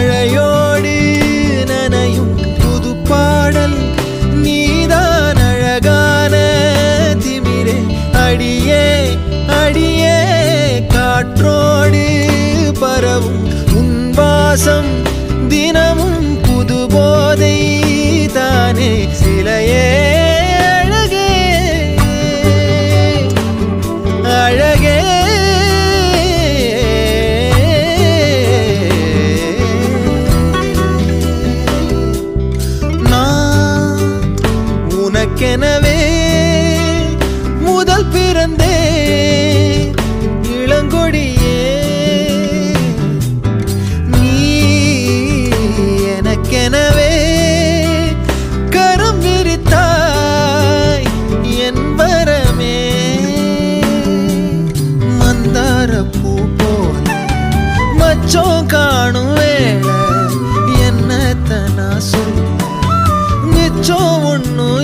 மழையோடு நனையும் புது பாடல் நீதான் அழகான திமிரே அடியே அடியே காற்றோடு பரவும் உன் வாசம் தினமும் புது போதை தானே சிலையே அழகே அழகே உனக்கெனவே முதல் பிறந்தே இளங்கொடியே நீ எனக்கெனவே கரம் விரித்தாய் என் வரமே மந்தார பூ போல மச்சம் காணும் வேளை என்னத்த நான் சொல்ல மிச்சம் ஒன்னும்